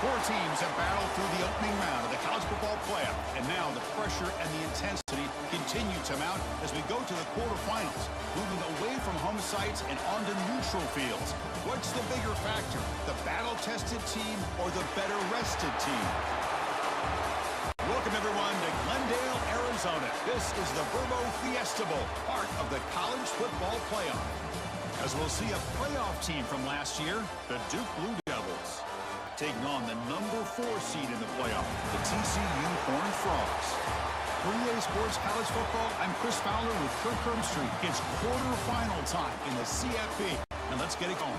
Four teams have battled through the opening round of the college football playoff, and now the pressure and the intensity continue to mount as we go to the quarterfinals, moving away from home sites and onto neutral fields. What's the bigger factor, the battle-tested team or the better-rested team? Welcome, everyone, to Glendale, Arizona. This is the Verbo Fiesta Bowl, part of the college football playoff. As we'll see a playoff team from last year, the Duke Blue Devils, taking on the number 4 seed in the playoff, the TCU Horned Frogs. For EA Sports College Football, I'm Chris Fowler with Kirk Herbstreit. It's quarterfinal time in the CFP, and let's get it going.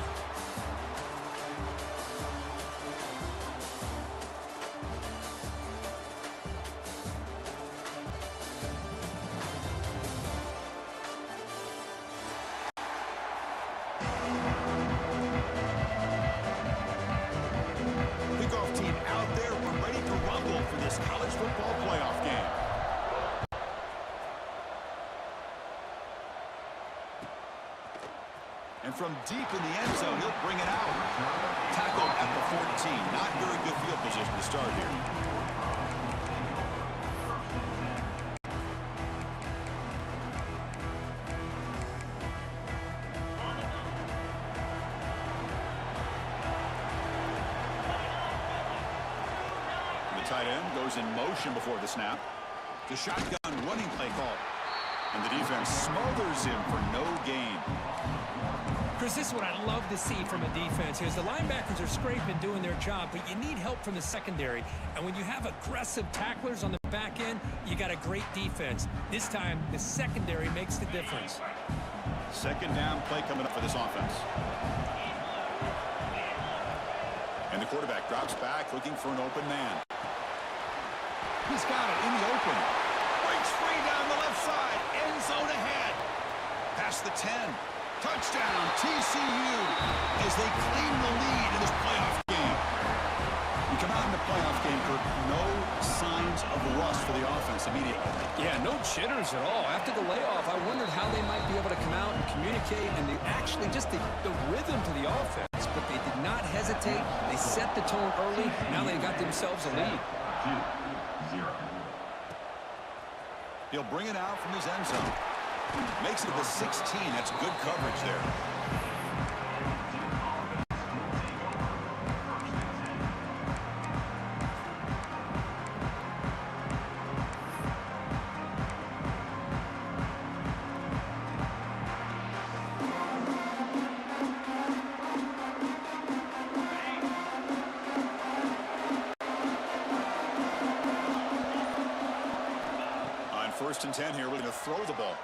And from deep in the end zone, he'll bring it out. Tackled at the 14. Not very good field position to start here. The tight end goes in motion before the snap. The shotgun running play call. And the defense smothers him for no gain. Chris, this is what I love to see from a defense here. The linebackers are scraping, doing their job, but you need help from the secondary. And when you have aggressive tacklers on the back end, you got a great defense. This time, the secondary makes the difference. Second down play coming up for this offense. And the quarterback drops back, looking for an open man. He's got it in the open. Breaks free down the left side. End zone ahead. Past the 10. Touchdown, TCU, as they claim the lead in this playoff game. We come out in the playoff game, Kirk, no signs of rust for the offense immediately. Yeah, no jitters at all. After the layoff, I wondered how they might be able to come out and communicate and actually just the rhythm to the offense. But they did not hesitate. They set the tone early. Now they got themselves a lead. 2-0. He'll bring it out from his end zone. Makes it to the 16. That's good coverage there. On 1st and 10 here, we're going to throw the ball.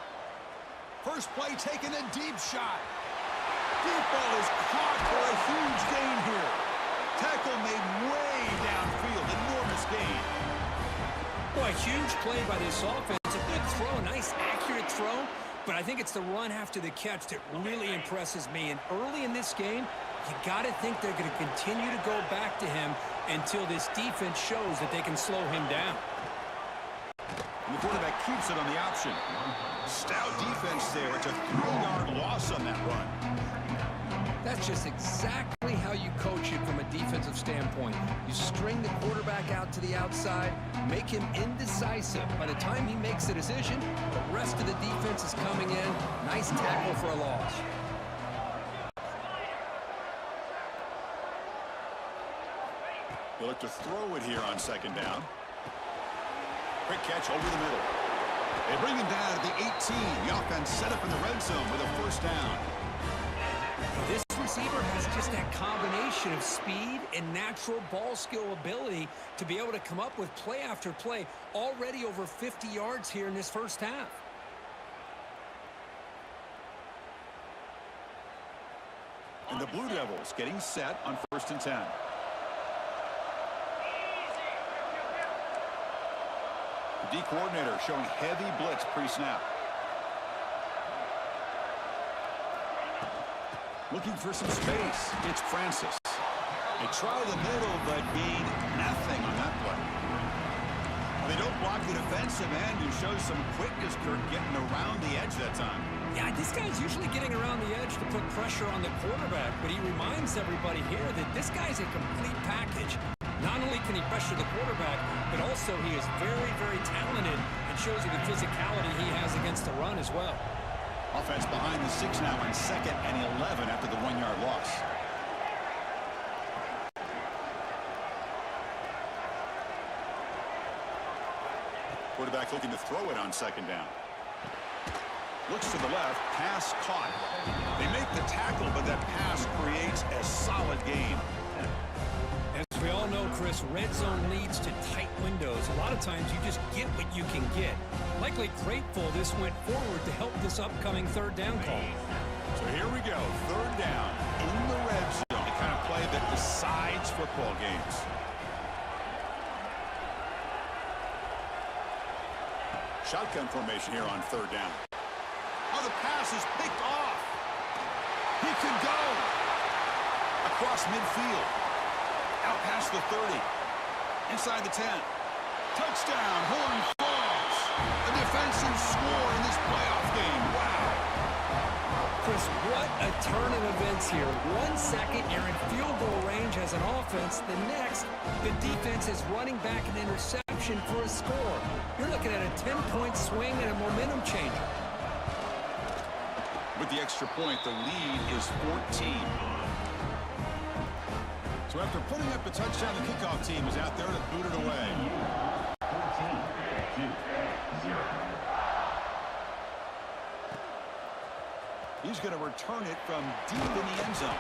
First play taken, a deep shot. Deep ball is caught for a huge gain here. Tackle made way downfield. Enormous gain. Boy, huge play by this offense. A good throw, nice accurate throw. But I think it's the run after the catch that really impresses me. And early in this game, you got to think they're going to continue to go back to him until this defense shows that they can slow him down. And the quarterback keeps it on the option. Stout defense there. It's a 3-yard loss on that run. That's just exactly how you coach it from a defensive standpoint. You string the quarterback out to the outside, make him indecisive. By the time he makes the decision, the rest of the defense is coming in. Nice tackle for a loss. They'll look to throw it here on 2nd down. Quick catch over the middle. They bring him down at the 18. The offense set up in the red zone with a 1st down. This receiver has just that combination of speed and natural ball skill ability to be able to come up with play after play. Already over 50 yards here in this first half. And the Blue Devils getting set on 1st and 10. The D coordinator showing heavy blitz pre-snap. Looking for some space. It's Francis. They try the middle, but gain nothing on that play. They don't block the defensive end who shows some quickness, Kirk, getting around the edge that time. Yeah, this guy's usually getting around the edge to put pressure on the quarterback, but he reminds everybody here that this guy's a complete package. Not only can he pressure the quarterback, but also he is very, very talented and shows you the physicality he has against the run as well. Offense behind the 6 now on 2nd and 11 after the 1-yard loss. Quarterback looking to throw it on 2nd down. Looks to the left, pass caught. They make the tackle, but that pass creates a solid gain. As we all know, Chris, red zone leads to tight windows. A lot of times you just get what you can get. Likely grateful this went forward to help this upcoming 3rd down call. So here we go, 3rd down in the red zone. The kind of play that decides football games. Shotgun formation here on 3rd down. Oh, the pass is picked off. He can go across midfield. Out past the 30. Inside the 10. Touchdown. Horn falls. A defensive score in this playoff game. Wow. Chris, what a turn of events here. 1 second, you're in field goal range as an offense. The next, the defense is running back an interception for a score. You're looking at a 10-point swing and a momentum changer. With the extra point, the lead is 14. So after putting up a touchdown, the kickoff team is out there to boot it away. 14-2-0. He's going to return it from deep in the end zone.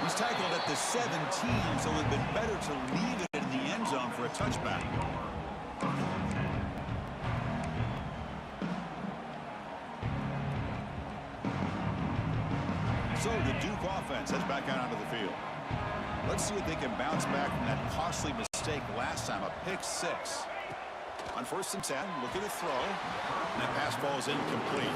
He's tackled at the 17, so it would have been better to leave it in the end zone for a touchback. So the Duke offense heads back out onto the field. Let's see if they can bounce back from that costly mistake last time, a pick 6. On 1st and 10, looking to throw, and that pass falls incomplete.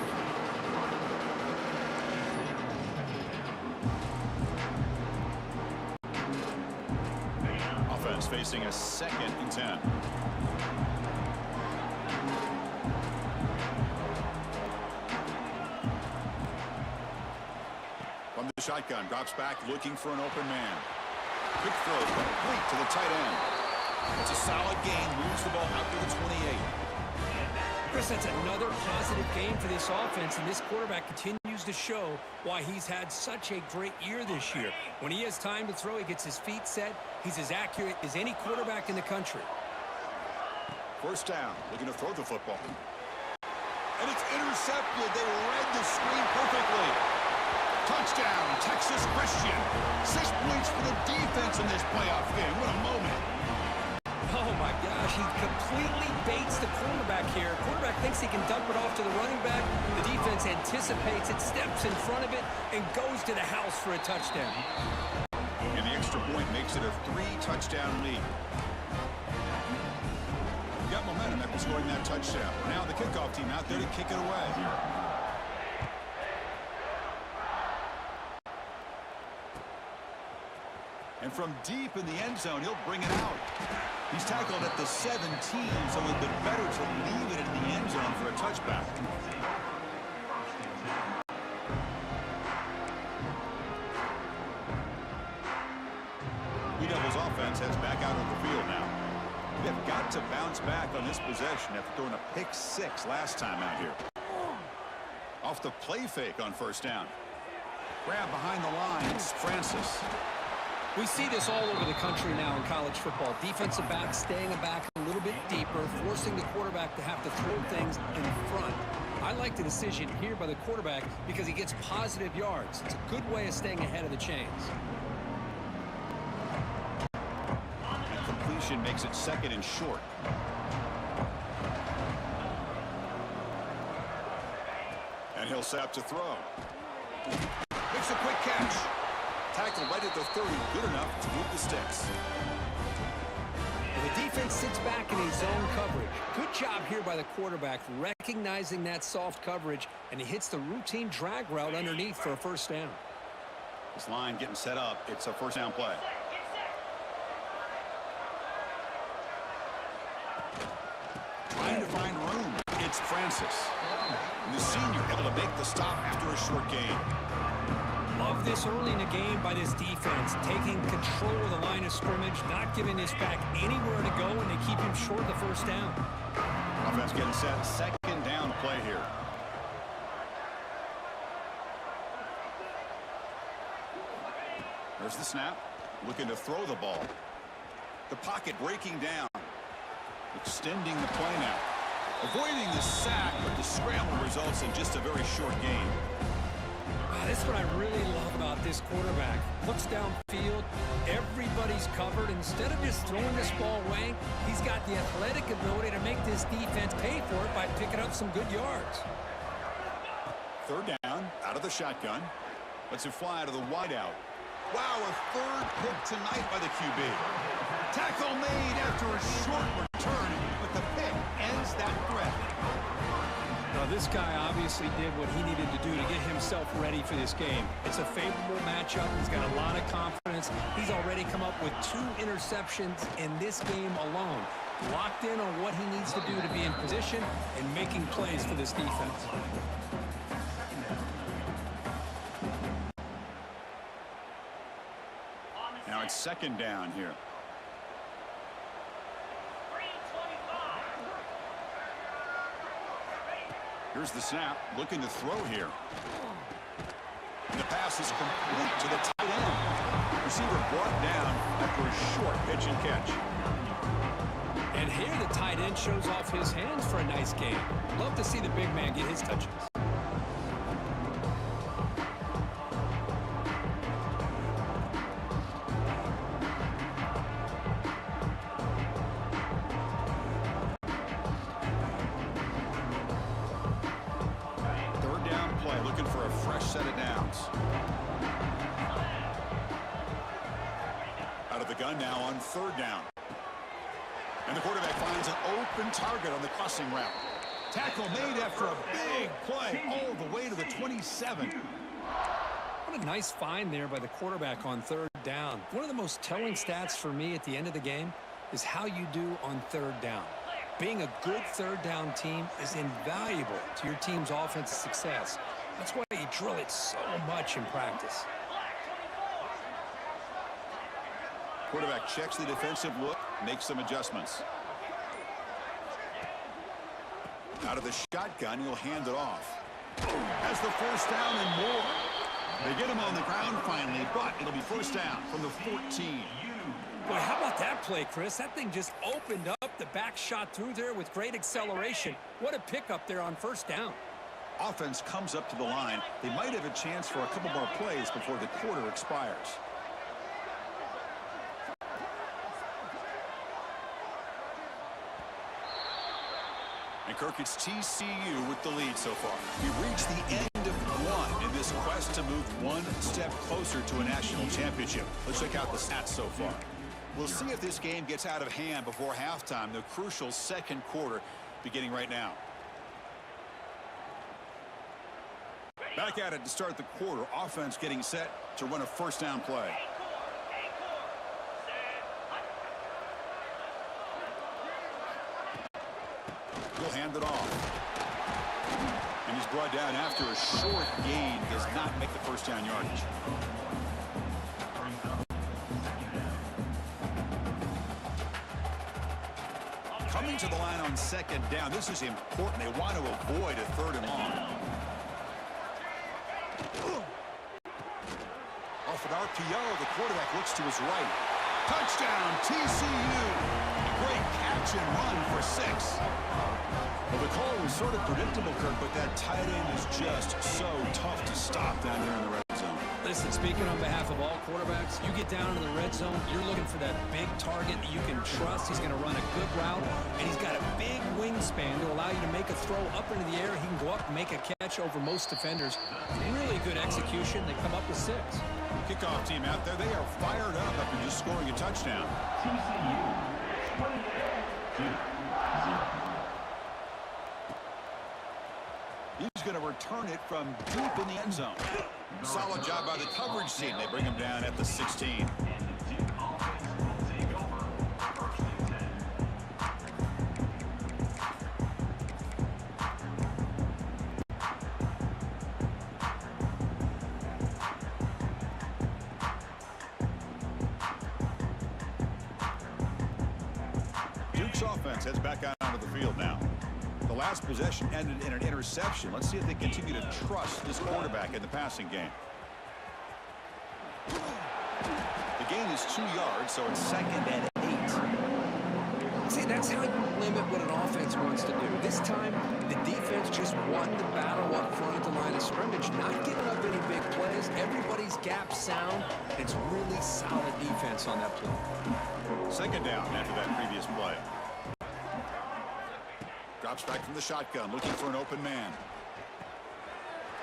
Offense facing a 2nd and 10. From the shotgun, drops back, looking for an open man. Quick throw, complete to the tight end. It's a solid gain, moves the ball out to the 28. Chris, that's another positive game for this offense, and this quarterback continues to show why he's had such a great year this year. When he has time to throw, he gets his feet set. He's as accurate as any quarterback in the country. 1st down, looking to throw the football. And it's intercepted. They read the screen perfectly. Touchdown, Texas Christian. 6 points for the defense in this playoff game. What a moment. Oh, my gosh, he completely baits the quarterback here. Quarterback thinks he can dump it off to the running back. The defense anticipates it, steps in front of it, and goes to the house for a touchdown. And the extra point makes it a 3-touchdown lead. Got momentum after scoring that touchdown. Now the kickoff team out there to kick it away. And from deep in the end zone, he'll bring it out. He's tackled at the 17, so it would have been better to leave it in the end zone for a touchback. Blue Devils offense heads back out on the field now. They've got to bounce back on this possession after throwing a pick 6 last time out here. Off the play fake on 1st down. Grab behind the line, it's Francis. We see this all over the country now in college football. Defensive backs staying back a little bit deeper, forcing the quarterback to have to throw things in front. I like the decision here by the quarterback because he gets positive yards. It's a good way of staying ahead of the chains. And completion makes it 2nd and short. And he'll set up to throw. Makes a quick catch. Tackled right at the 30, good enough to move the sticks. And the defense sits back in a zone coverage. Good job here by the quarterback, recognizing that soft coverage, and he hits the routine drag route underneath for a 1st down. This line getting set up. It's a 1st down play. Trying to find room. It's Francis. And the senior able to make the stop after a short gain. Love this early in the game by this defense, taking control of the line of scrimmage, not giving this back anywhere to go, and they keep him short of the first down. Offense getting set. Second down play here. There's the snap. Looking to throw the ball. The pocket breaking down. Extending the play now. Avoiding the sack, but the scramble results in just a very short gain. This is what I really love about this quarterback. Looks downfield. Everybody's covered. Instead of just throwing this ball away, he's got the athletic ability to make this defense pay for it by picking up some good yards. Third down, out of the shotgun. Lets it fly to the wideout. Wow, a third pick tonight by the QB. Tackle made after a short return, but the pick ends that threat. Now, this guy obviously did what he needed to do to get himself ready for this game. It's a favorable matchup. He's got a lot of confidence. He's already come up with 2 interceptions in this game alone. Locked in on what he needs to do to be in position and making plays for this defense. Now it's second down here. Here's the snap, looking to throw here. And the pass is complete to the tight end. Receiver brought down after a short pitch and catch. And here the tight end shows off his hands for a nice game. Love to see the big man get his touches. Looking for a fresh set of downs. Out of the gun now on third down. And the quarterback finds an open target on the crossing route. Tackle made after a big play all the way to the 27. What a nice find there by the quarterback on third down. One of the most telling stats for me at the end of the game is how you do on third down. Being a good third down team is invaluable to your team's offensive success. That's why you drill it so much in practice. Quarterback checks the defensive look, makes some adjustments. Out of the shotgun, he'll hand it off. Has the first down and more. They get him on the ground finally, but it'll be first down from the 14. Boy, how about that play, Chris? That thing just opened up. The back shot through there with great acceleration. What a pickup there on first down. Offense comes up to the line. They might have a chance for a couple more plays before the quarter expires. And Kirk, it's TCU with the lead so far. We've reached the end of one in this quest to move one step closer to a national championship. Let's check out the stats so far. We'll see if this game gets out of hand before halftime, the crucial second quarter beginning right now. Back at it to start the quarter. Offense getting set to run a first down play. He'll hand it off. And he's brought down after a short gain. Does not make the first down yardage. Coming to the line on second down. This is important. They want to avoid a third and long. Off an RPO, the quarterback looks to his right. Touchdown, TCU. A great catch and run for 6. Well, the call was sort of predictable, Kirk, but that tight end is just so tough to stop down there in the red zone. Listen, speaking on behalf of all quarterbacks, you get down in the red zone, you're looking for that big target that you can trust. He's going to run a good route, and he's got a big wingspan to allow you to make a throw up into the air. He can go up and make a catch over most defenders. Really good execution. They come up with 6. Kickoff team out there. They are fired up after just scoring a touchdown. TCU 22-0. He's going to return it from deep in the end zone. Solid job by the coverage team. They bring him down at the 16. This offense heads back out onto the field now. The last possession ended in an interception. Let's see if they continue to trust this quarterback in the passing game. The gain is 2 yards, so it's 2nd and 8. See, that's how you limit what an offense wants to do. This time, the defense just won the battle up front at the line of scrimmage, not giving up any big plays. Everybody's gap sound. It's really solid defense on that play. 2nd down after that previous play. Drops back from the shotgun, looking for an open man.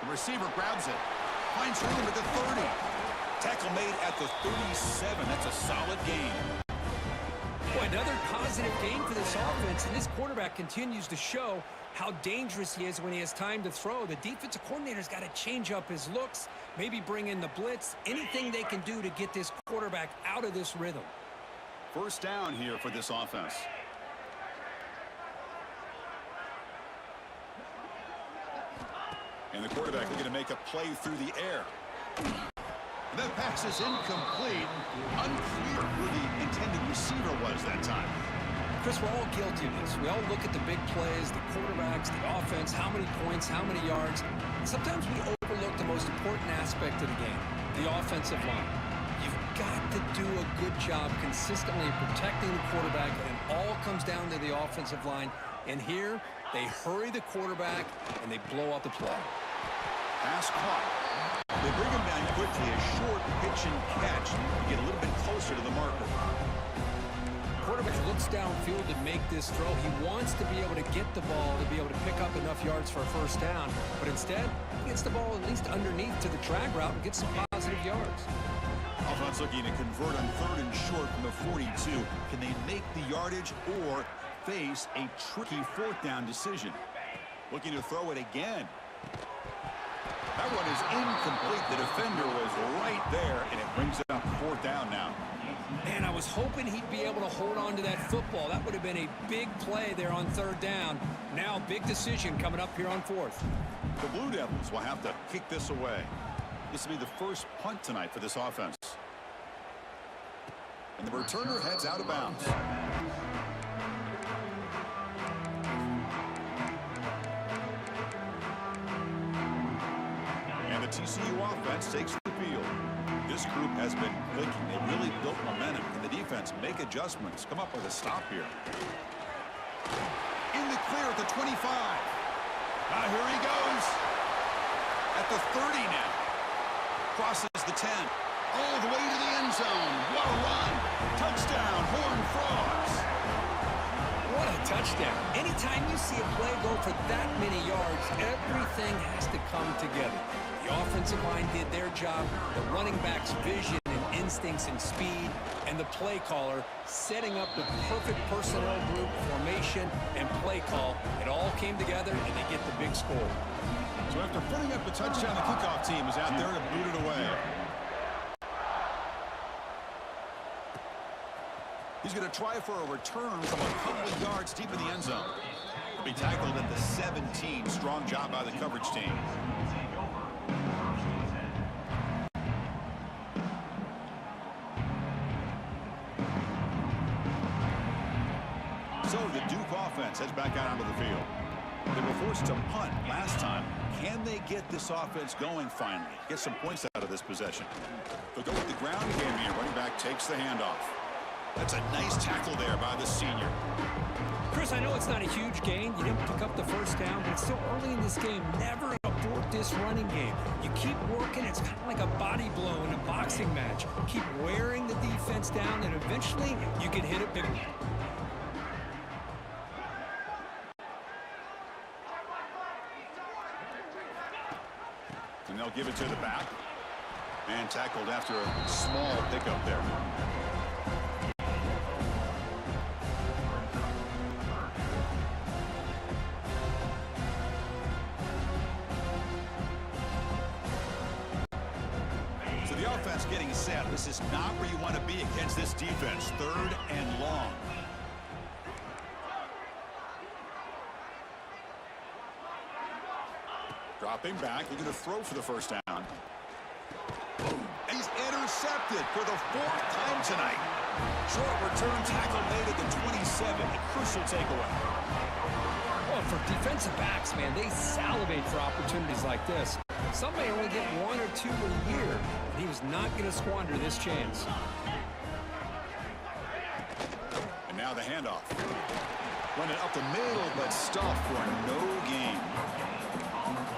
The receiver grabs it. Finds room at the 30. Tackle made at the 37. That's a solid gain. Boy, another positive game for this offense, and this quarterback continues to show how dangerous he is when he has time to throw. The defensive coordinator's got to change up his looks, maybe bring in the blitz, anything they can do to get this quarterback out of this rhythm. 1st down here for this offense. And the quarterback looking to make a play through the air. That pass is incomplete. Unclear who the intended receiver was that time. Chris, we're all guilty of this. We all look at the big plays, the quarterbacks, the offense, how many points, how many yards. Sometimes we overlook the most important aspect of the game, the offensive line. You've got to do a good job consistently protecting the quarterback, and it all comes down to the offensive line. And here, they hurry the quarterback, and they blow out the play. Pass caught. They bring him down quickly, a short pitch and catch to get a little bit closer to the marker. Quarterback looks downfield to make this throw. He wants to be able to get the ball to be able to pick up enough yards for a 1st down, but instead, he gets the ball at least underneath to the drag route and gets some positive yards. Offense looking to convert on 3rd and short from the 42. Can they make the yardage or face a tricky 4th down decision? Looking to throw it again. That one is incomplete. The defender was right there, and it brings it up 4th down now. Man, I was hoping he'd be able to hold on to that football. That would have been a big play there on 3rd down. Now, big decision coming up here on 4th. The Blue Devils will have to kick this away. This will be the 1st punt tonight for this offense. And the returner heads out of bounds. And the TCU offense takes the field. This group has been clicking. They really built momentum. Can the defense make adjustments? Come up with a stop here. In the clear at the 25. Here he goes. At the 30 now. Crosses the 10. All the way to the end zone. What a run. Touchdown, Horned Frogs. What a touchdown. Anytime you see a play go for that many yards, everything has to come together. The offensive line did their job, the running back's vision and instincts and speed, and the play caller setting up the perfect personnel group, formation, and play call. It all came together, and they get the big score. So after putting up the touchdown, the kickoff team is out there to boot it away. He's going to try for a return from a couple of yards deep in the end zone. He'll be tackled at the 17. Strong job by the coverage team. So the Duke offense heads back out onto the field. They were forced to punt last time. Can they get this offense going finally? Get some points out of this possession. They'll go with the ground game here. Running back takes the handoff. That's a nice tackle there by the senior. Chris, I know it's not a huge gain. You didn't pick up the 1st down, but it's still early in this game. Never abort this running game. You keep working. It's kind of like a body blow in a boxing match. Keep wearing the defense down, and eventually you can hit a big one. And they'll give it to the back. And tackled after a small pickup there. So the offense getting set. This is not where you want to be against this defense. 3rd and long. Dropping back, looking to throw for the 1st down. He's intercepted for the 4th time tonight. Short return tackle made at the 27. A crucial takeaway. Well, for defensive backs, man, they salivate for opportunities like this. Some may only get 1 or 2 a year, and he was not going to squander this chance. And now the handoff. Running up the middle, but stopped for no gain.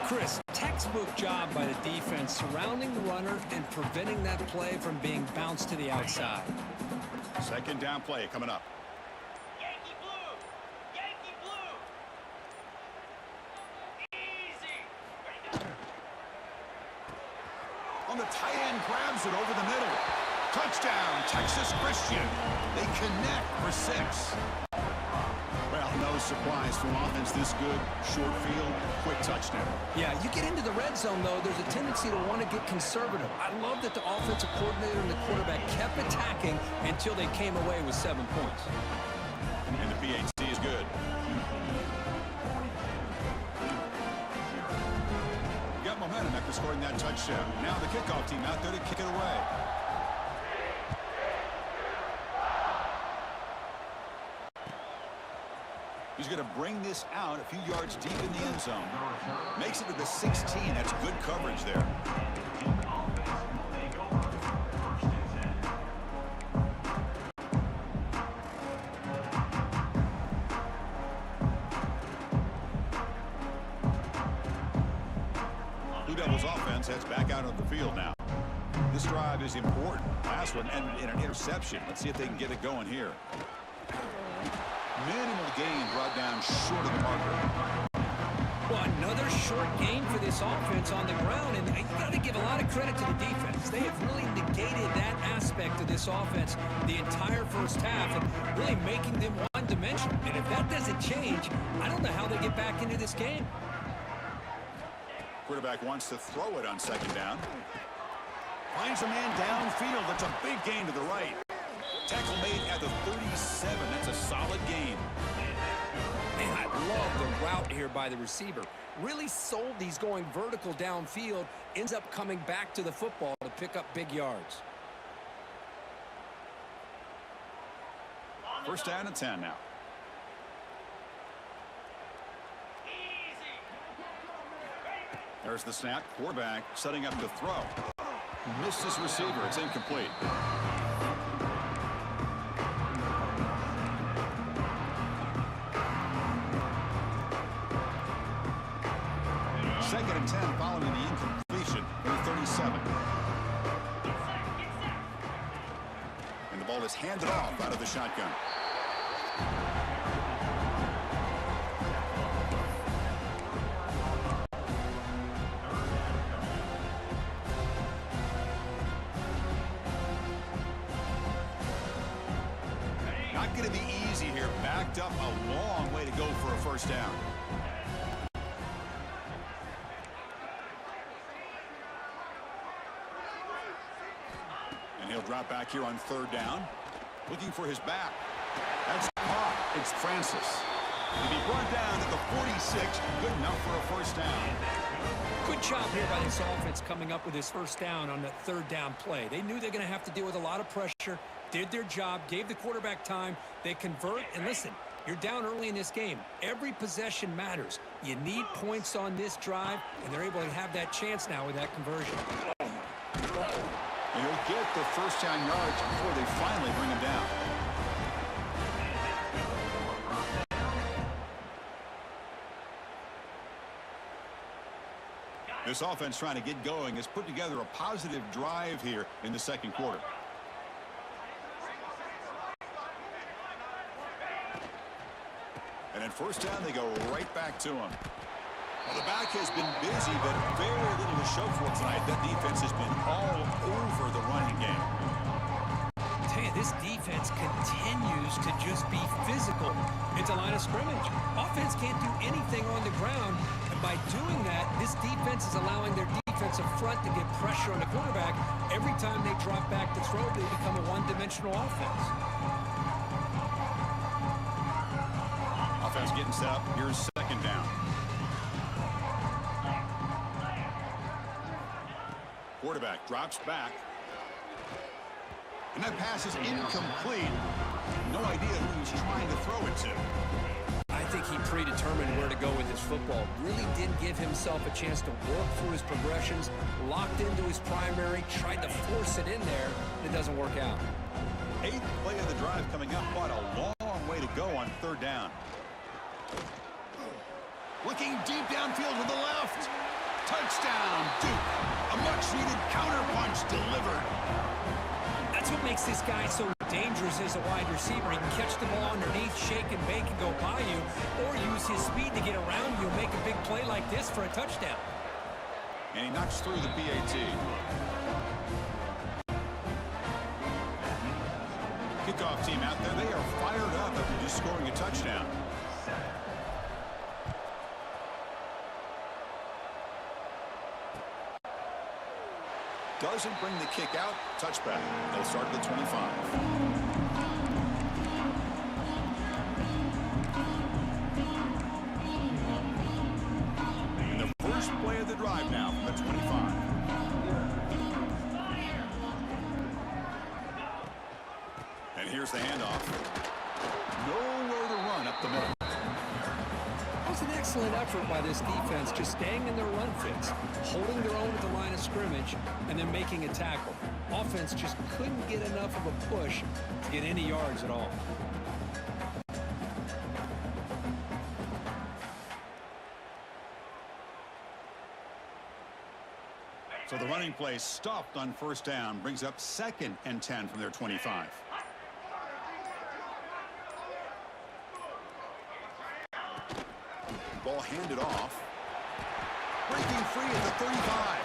Chris, textbook job by the defense surrounding the runner and preventing that play from being bounced to the outside. Second down play coming up. Yankee blue! Yankee blue! Easy! On the tight end, grabs it over the middle. Touchdown, Texas Christian. They connect for 6. Well, no surprise from offense this good. Short field, quick touchdown. Yeah, you get into the red zone, though, there's a tendency to want to get conservative. I love that the offensive coordinator and the quarterback kept attacking until they came away with 7 points. And the PAT is good. Got momentum after scoring that touchdown. Now the kickoff team out there to kick it away. He's going to bring this out a few yards deep in the end zone. Makes it to the 16. That's good coverage there. Blue Devils offense heads back out on the field now. This drive is important. Last one ended in an interception. Let's see if they can get it going here. Minimal gain brought down short of the marker. Well, another short gain for this offense on the ground, and you got to give a lot of credit to the defense. They have really negated that aspect of this offense the entire first half and really making them one-dimensional. And if that doesn't change, I don't know how they get back into this game. Quarterback wants to throw it on second down. Finds a man downfield. That's a big gain to the right. Tackle made at the 37. That's a solid gain. Man, I love the route here by the receiver. Really sold these going vertical downfield. Ends up coming back to the football to pick up big yards. First down and 10 now. There's the snap. Quarterback setting up to throw. Missed his receiver. It's incomplete. Second and 10 following the incompletion for the 37. And the ball is handed off out of the shotgun. Not going to be easy here. Backed up a long way to go for a first down. He'll drop back here on third down. Looking for his back. That's caught. It's Francis. He'll be brought down at the 46. Good enough for a first down. Good job here by this offense coming up with his first down on that third down play. They knew they're going to have to deal with a lot of pressure. Did their job. Gave the quarterback time. They convert. And listen, you're down early in this game. Every possession matters. You need points on this drive. And they're able to have that chance now with that conversion. And he'll get the first down yards before they finally bring him down. This offense trying to get going has put together a positive drive here in the second quarter. And at first down, they go right back to him. Well, the back has been busy, but very little to show for it tonight. That defense has been all over the running game. I tell you, this defense continues to just be physical. It's a line of scrimmage. Offense can't do anything on the ground, and by doing that, this defense is allowing their defensive front to get pressure on the quarterback. Every time they drop back to throw, they become a one-dimensional offense. Offense getting set up. Here's second down. Quarterback drops back. And that pass is incomplete. No idea who he's trying to throw it to. I think he predetermined where to go with his football. Really didn't give himself a chance to work through his progressions, locked into his primary, tried to force it in there, and it doesn't work out. 8th play of the drive coming up. What a long way to go on 3rd down. Looking deep downfield with the left. Touchdown, Duke. A much-needed counterpunch delivered. That's what makes this guy so dangerous as a wide receiver. He can catch the ball underneath, shake and bake and go by you, or use his speed to get around you and make a big play like this for a touchdown. And he knocks through the PAT. Kickoff team out there, they are fired up after just scoring a touchdown. Doesn't bring the kick out. Touchback. They'll start at the 25. And the first play of the drive now from the 25. And here's the handoff. Nowhere to run up the middle. That was an excellent effort by this defense, just staying in their run fits, holding their own at the line of scrimmage, and then making a tackle. Offense just couldn't get enough of a push to get any yards at all. So the running play stopped on 1st down, brings up 2nd and 10 from their 25. Ball handed off. Breaking free at the 35.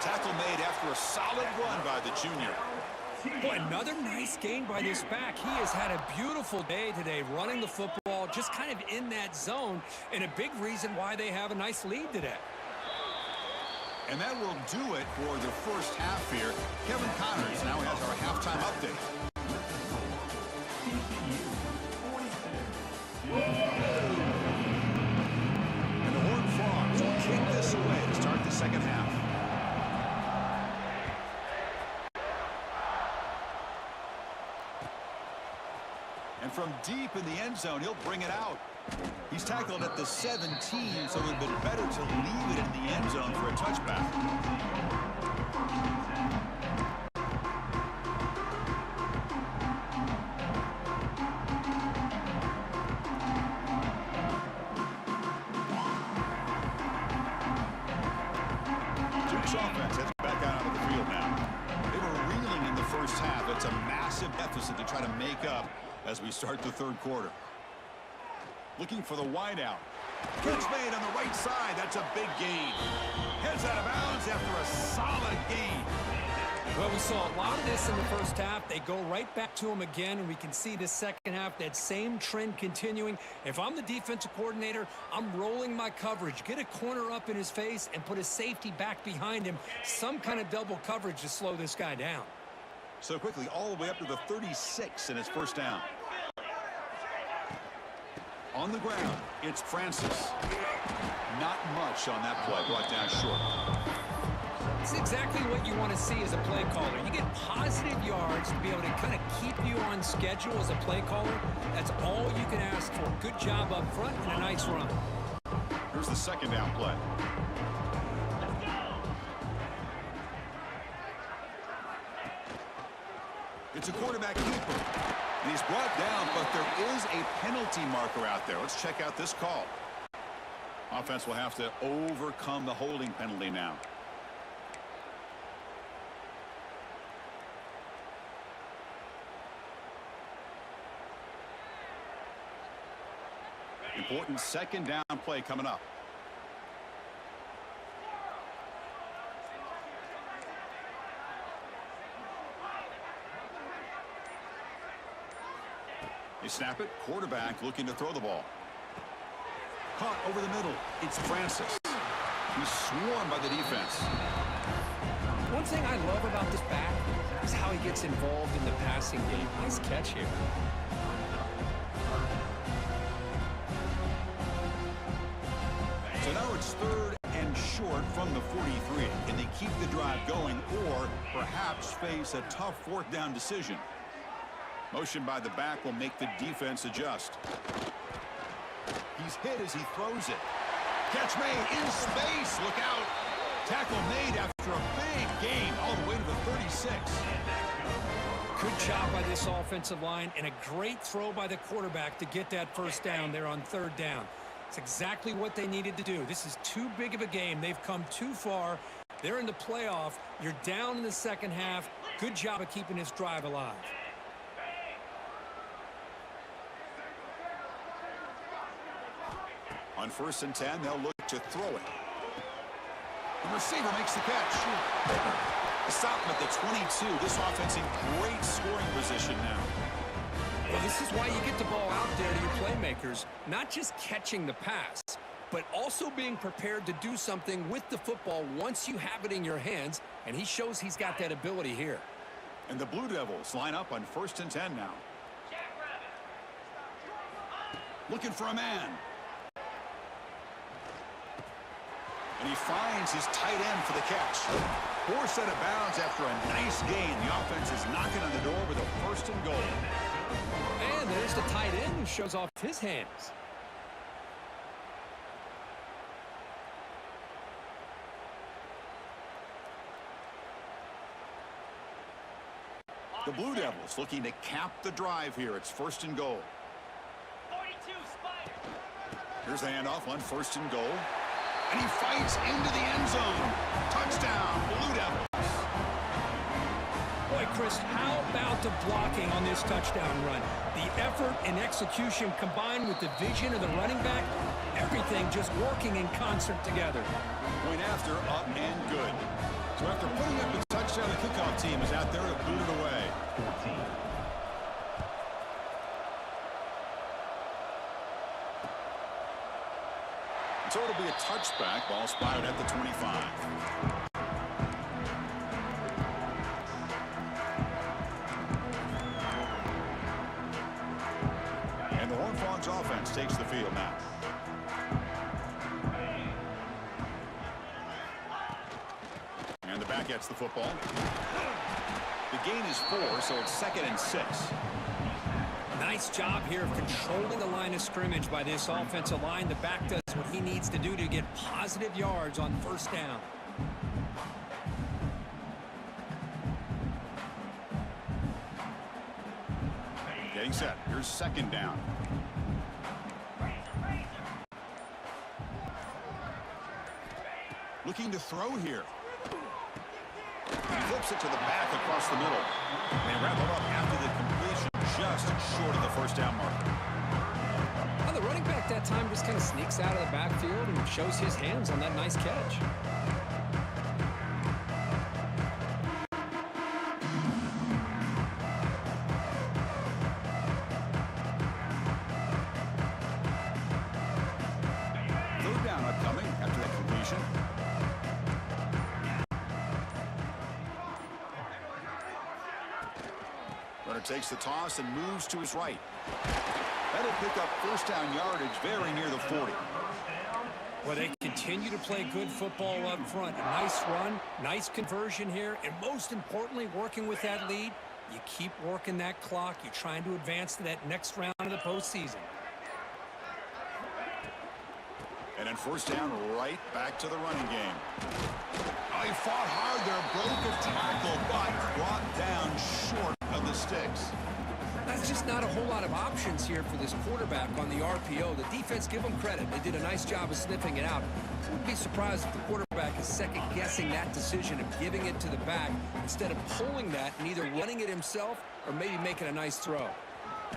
Tackle made after a solid run by the junior. Boy, another nice gain by this back. He has had a beautiful day today running the football, just kind of in that zone, and a big reason why they have a nice lead today. And that will do it for the first half here. Kevin Connors now has our halftime update. And the Horned Frogs will kick this away to start the second half. And from deep in the end zone, he'll bring it out. He's tackled at the 17, so it would have been better to leave it in the end zone for a touchback. Duke's offense heads back out onto the field now. They were reeling in the first half. It's a massive deficit to try to make up as we start the 3rd quarter. Looking for the wideout. Catch made on the right side. That's a big gain. Heads out of bounds after a solid gain. Well, we saw a lot of this in the first half. They go right back to him again, and we can see the second half, that same trend continuing. If I'm the defensive coordinator, I'm rolling my coverage. Get a corner up in his face and put a safety back behind him. Some kind of double coverage to slow this guy down. So quickly, all the way up to the 36 in his first down. On the ground, it's Francis. Not much on that play, brought down short. It's exactly what you want to see as a play caller. You get positive yards to be able to kind of keep you on schedule as a play caller. That's all you can ask for. Good job up front and a nice run. Here's the second down play. It's a quarterback keeper. And he's brought down, but there is a penalty marker out there. Let's check out this call. Offense will have to overcome the holding penalty now. Important second down play coming up. They snap it. Quarterback looking to throw the ball. Caught over the middle. It's Francis. He's swarmed by the defense. One thing I love about this back is how he gets involved in the passing game. Nice catch here. So now it's 3rd and short. short from the 43. Can they keep the drive going or perhaps face a tough fourth down decision? Motion by the back will make the defense adjust. He's hit as he throws it. Catch made in space. Look out. Tackle made after a big gain all the way to the 36. Good job by this offensive line and a great throw by the quarterback to get that first down there on third down. It's exactly what they needed to do. This is too big of a game. They've come too far. They're in the playoff. You're down in the second half. Good job of keeping this drive alive. On 1st and 10, they'll look to throw it. The receiver makes the catch. Stop him at the 22. This offense in great scoring position now. Well, this is why you get the ball out there to your playmakers. Not just catching the pass, but also being prepared to do something with the football once you have it in your hands, and he shows he's got that ability here. And the Blue Devils line up on 1st and 10 now. Looking for a man. And he finds his tight end for the catch. Forced out of bounds after a nice gain. The offense is knocking on the door with a 1st and goal. And there's the tight end who shows off his hands. The Blue Devils looking to cap the drive here. It's 1st and goal. 42, Spider. Here's the handoff on 1st and goal. And he fights into the end zone. Touchdown, Blue Devils. Boy, Chris, how about the blocking on this touchdown run? The effort and execution combined with the vision of the running back, everything just working in concert together. Point after, up and good. So after putting up a touchdown, the kickoff team is out there to boot it away. So it'll be a touchback. Ball spotted at the 25. And the Horned Frogs offense takes the field now. And the back gets the football. The gain is 4, so it's 2nd and 6. Nice job here of controlling the line of scrimmage by this offensive line. The back does what he needs to do to get positive yards on 1st down. Getting set. Here's 2nd down. Looking to throw here. He flips it to the back across the middle. They wrap it up after the completion, just short of the 1st down marker. Well, the running back that time just kind of sneaks out of the backfield and shows his hands on that nice catch. Third down upcoming after that completion. Runner takes the toss and moves to his right. That'll pick up 1st down yardage very near the 40. Well, they continue to play good football up front. A nice run, nice conversion here, and most importantly, working with that lead, you keep working that clock. You're trying to advance to that next round of the postseason. And then 1st down, right back to the running game. Oh, he fought hard there, broke a tackle, but brought down short of the sticks. That's just not a whole lot of options here for this quarterback on the RPO. The defense, give them credit. They did a nice job of sniffing it out. I wouldn't be surprised if the quarterback is second-guessing that decision of giving it to the back instead of pulling that and either running it himself or maybe making a nice throw.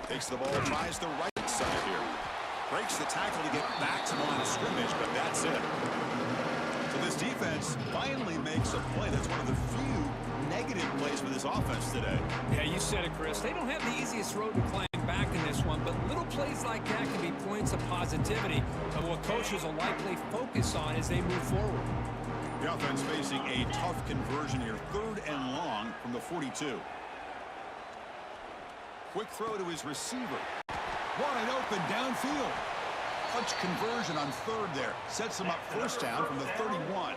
Takes the ball, tries the right side here. Breaks the tackle to get back to the line of scrimmage, but that's it. So this defense finally makes a play. That's one of the few negative plays for this offense today. Yeah, you said it, Chris. They don't have the easiest road to climb back in this one, but little plays like that can be points of positivity of what coaches will likely focus on as they move forward. The offense facing a tough conversion here. 3rd and long from the 42. Quick throw to his receiver. Wide open downfield. Clutch conversion on third there. Sets them up first down from the 31.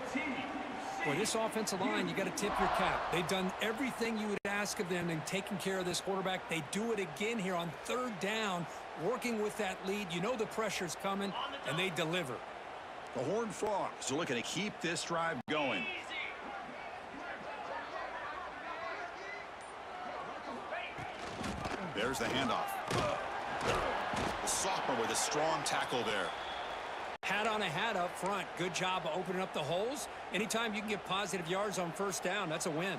For this offensive line, you got to tip your cap. They've done everything you would ask of them in taking care of this quarterback. They do it again here on third down, working with that lead. You know the pressure's coming, and they deliver. The Horned Frogs are looking to keep this drive going. There's the handoff. The sophomore with a strong tackle there. Hat on a hat up front. Good job of opening up the holes. Anytime you can get positive yards on first down, that's a win.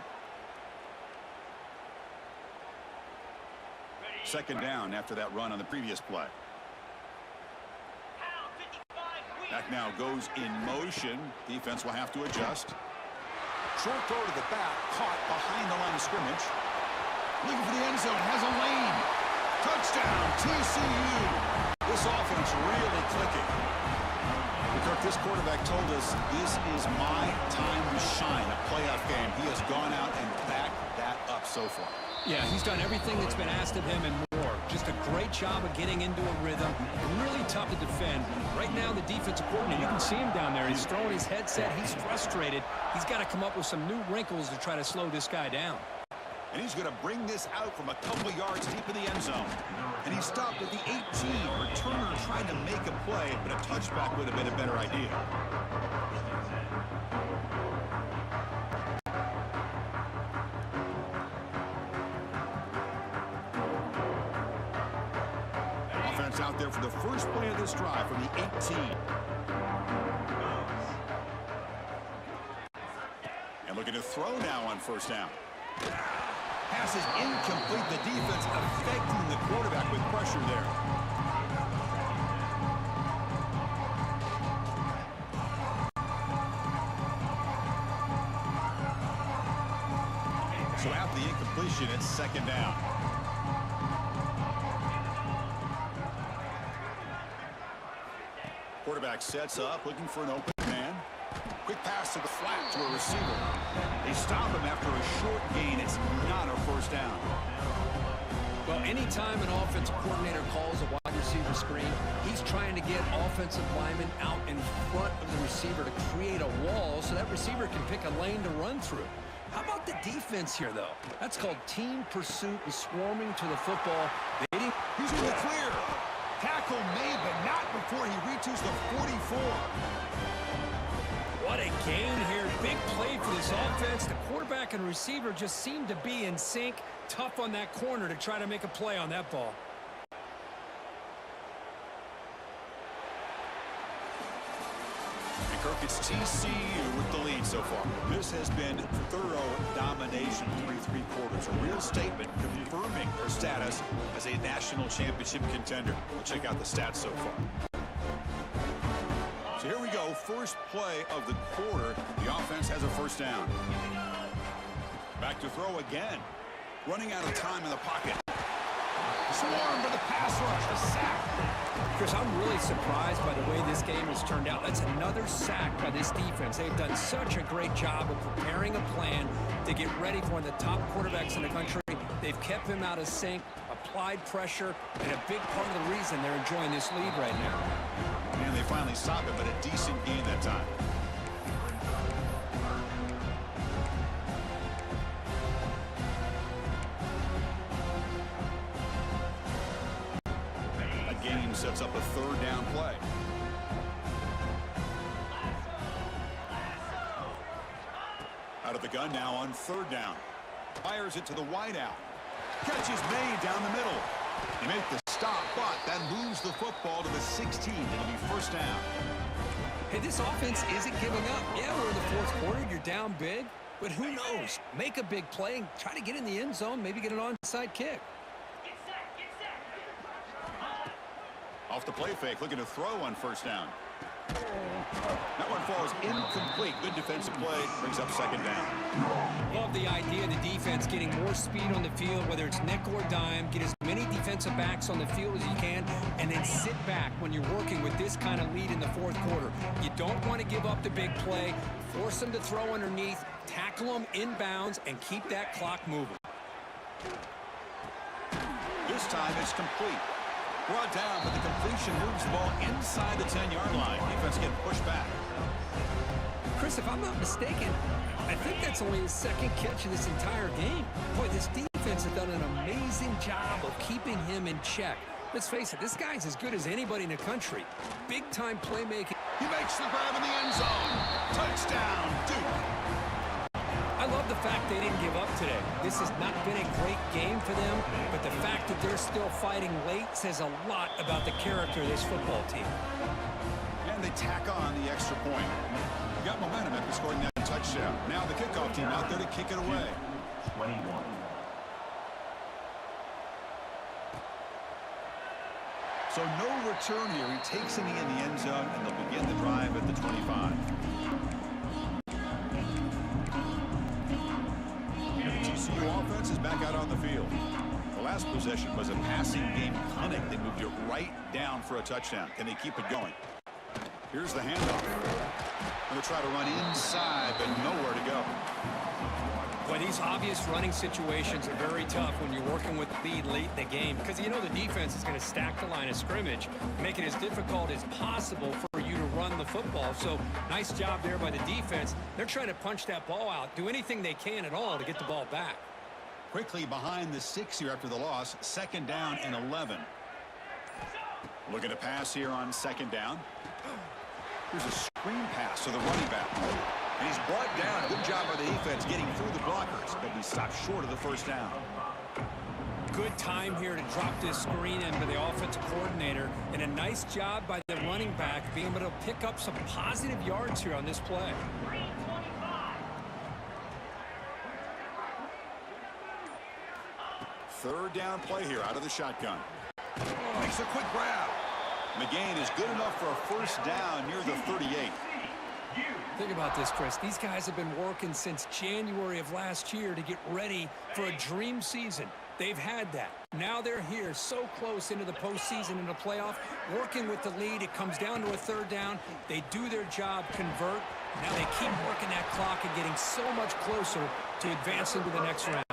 Second down after that run on the previous play. Back now goes in motion. Defense will have to adjust. Short throw to the back, caught behind the line of scrimmage. Looking for the end zone, has a lane. Touchdown, TCU. This offense really clicking. Kirk, this quarterback told us this is my time to shine, a playoff game. He has gone out and backed that up so far. Yeah, he's done everything that's been asked of him and more. Just a great job of getting into a rhythm. Really tough to defend. Right now, the defensive coordinator, you can see him down there. He's throwing his headset. He's frustrated. He's got to come up with some new wrinkles to try to slow this guy down. And he's going to bring this out from a couple yards deep in the end zone. And he stopped at the 18. Returner trying to make a play, but a touchback would have been a better idea. Offense out there for the first play of this drive from the 18. And looking to throw now on first down. Pass is incomplete. The defense affecting the quarterback with pressure there. So after the incompletion, it's second down. Quarterback sets up, looking for an open man. Quick pass to the flat to a receiver. They stop him after a short gain. It's not a first down. Well, anytime an offensive coordinator calls a wide receiver screen, he's trying to get offensive linemen out in front of the receiver to create a wall so that receiver can pick a lane to run through. How about the defense here, though? That's called team pursuit and swarming to the football. He's in the clear. Tackle made, but not before he reaches the 44. What a gain here. Big play for this offense. The quarterback and receiver just seem to be in sync. Tough on that corner to try to make a play on that ball. And Kirk, it's TCU with the lead so far. This has been thorough domination through three quarters. A real statement confirming their status as a national championship contender. We'll check out the stats so far. So here we go, first play of the quarter. The offense has a first down. Back to throw again. Running out of time in the pocket. Swarm for the pass rush, a sack. Chris, I'm really surprised by the way this game has turned out. That's another sack by this defense. They've done such a great job of preparing a plan to get ready for one of the top quarterbacks in the country. They've kept him out of sync, applied pressure, and a big part of the reason they're enjoying this lead right now. And they finally stop it, but a decent gain that time. That gain sets up a third down play. Out of the gun now on third down. Fires it to the wideout. Catch is made down the middle. They make the stop, but that moves the football to the 16. It'll be first down. Hey, this offense isn't giving up. Yeah, we're in the fourth quarter. You're down big. But who knows? Make a big play and try to get in the end zone, maybe get an onside kick. Off the play fake, looking to throw on first down. That one falls incomplete. Good defensive play, brings up second down. Love the idea of the defense getting more speed on the field, whether it's nickel or dime. Get as many defensive backs on the field as you can, and then sit back when you're working with this kind of lead in the fourth quarter. You don't want to give up the big play. Force them to throw underneath, tackle them inbounds, and keep that clock moving. This time it's complete. Brought down, but the completion moves the ball inside the 10-yard line. Defense getting pushed back. Chris, if I'm not mistaken, I think that's only his second catch of this entire game. Boy, this defense has done an amazing job of keeping him in check. Let's face it, this guy's as good as anybody in the country. Big-time playmaking. He makes the grab in the end zone. Touchdown, Duke. I love the fact they didn't give up today. This has not been a great game for them, but the fact that they're still fighting late says a lot about the character of this football team. And they tack on the extra point. Got momentum after scoring that touchdown. Now the kickoff team out there to kick it away. 21. So no return here. He takes it in the end zone, and they'll begin the drive at the 25. And the TCU offense is back out on the field. The last possession was a passing game clinic. They moved it right down for a touchdown. Can they keep it going? Here's the handoff. Going to try to run inside, but nowhere to go. Boy, these obvious running situations are very tough when you're working with the lead late in the game because you know the defense is going to stack the line of scrimmage, make it as difficult as possible for you to run the football. So nice job there by the defense. They're trying to punch that ball out, do anything they can at all to get the ball back. Quickly behind the 6 here after the loss, 2nd down and 11. Looking to pass here on 2nd down. Here's a screen pass to the running back. And he's brought down. Good job by the defense getting through the blockers, but he stopped short of the 1st down. Good time here to drop this screen into the offensive coordinator, and a nice job by the running back being able to pick up some positive yards here on this play. 3rd down play here out of the shotgun. Makes a quick grab. McGain is good enough for a 1st down near the 38. Think about this, Chris. These guys have been working since January of last year to get ready for a dream season. They've had that. Now they're here so close into the postseason and the playoff, working with the lead. It comes down to a 3rd down. They do their job, convert. Now they keep working that clock and getting so much closer to advance into the next round.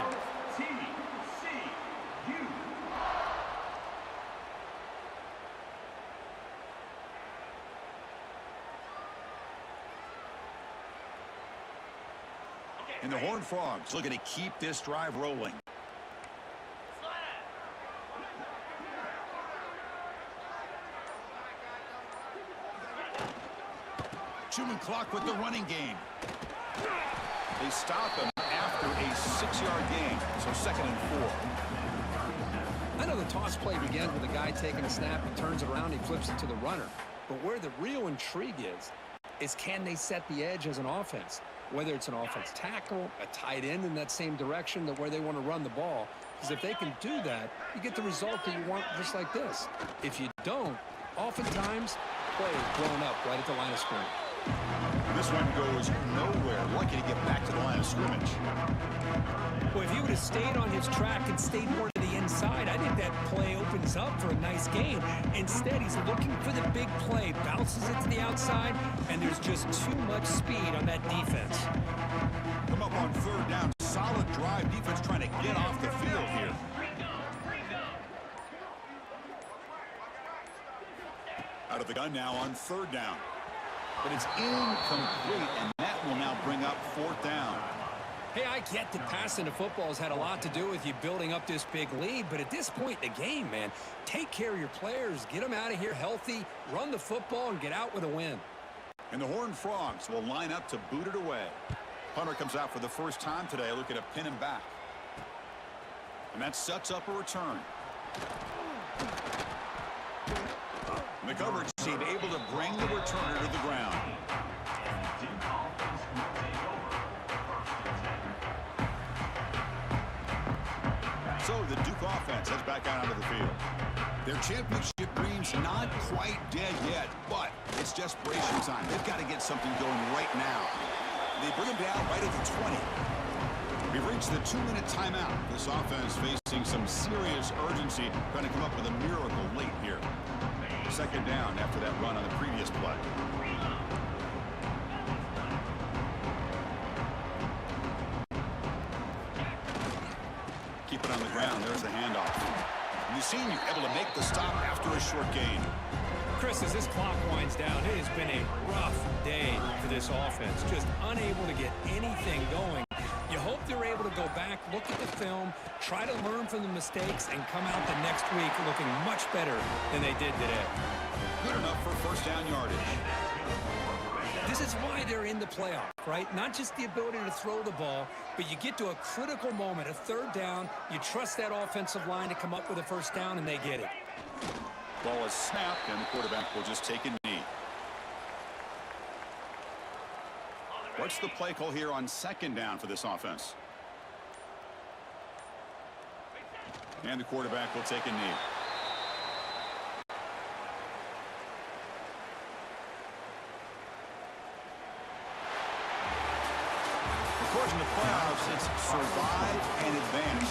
And the Horned Frogs looking to keep this drive rolling. Chewing clock with the running game. They stop him after a 6-yard gain. So 2nd and 4. I know the toss play begins with a guy taking a snap, he turns it around, he flips it to the runner. But where the real intrigue is can they set the edge as an offense? Whether it's an offense tackle, a tight end in that same direction, where they want to run the ball. Because if they can do that, you get the result that you want just like this. If you don't, oftentimes, play is blown up right at the line of scrimmage. This one goes nowhere. Lucky to get back to the line of scrimmage. Well, if he would have stayed on his track and stayed more to the inside, I think that play opens up for a nice gain. Instead, he's looking for the big play, bounces it to the outside, and there's just too much speed on that defense. Come up on 3rd down. Solid drive. Defense trying to get off the field here. Out of the gun now on 3rd down. But it's incomplete, and that will now bring up 4th down. Hey, I get that passing the football has had a lot to do with you building up this big lead, but at this point in the game, man, take care of your players, get them out of here healthy, run the football, and get out with a win. And the Horned Frogs will line up to boot it away. Punter comes out for the 1st time today, looking to pin him back. And that sets up a return. And the coverage team able to bring the returner to the ground. So the Duke offense heads back out onto the field. Their championship dreams not quite dead yet, but it's desperation time. They've got to get something going right now. They bring them down right at the 20. We've reached the 2-minute timeout. This offense facing some serious urgency, trying to come up with a miracle late here. 2nd down after that run on the previous play. Keep it on the ground. There's the handoff. And the senior able to make the stop after a short gain. Chris, as this clock winds down, it has been a rough day for this offense. Just unable to get anything going. You hope they're able to go back, look at the film, try to learn from the mistakes, and come out the next week looking much better than they did today. Good enough for first down yardage. This is why they're in the playoff, right? Not just the ability to throw the ball, but you get to a critical moment, a third down, you trust that offensive line to come up with a first down, and they get it. Ball is snapped, and the quarterback will just take a knee. What's the play call here on second down for this offense? And the quarterback will take a knee. Of course, in the playoffs, it's survive and advance.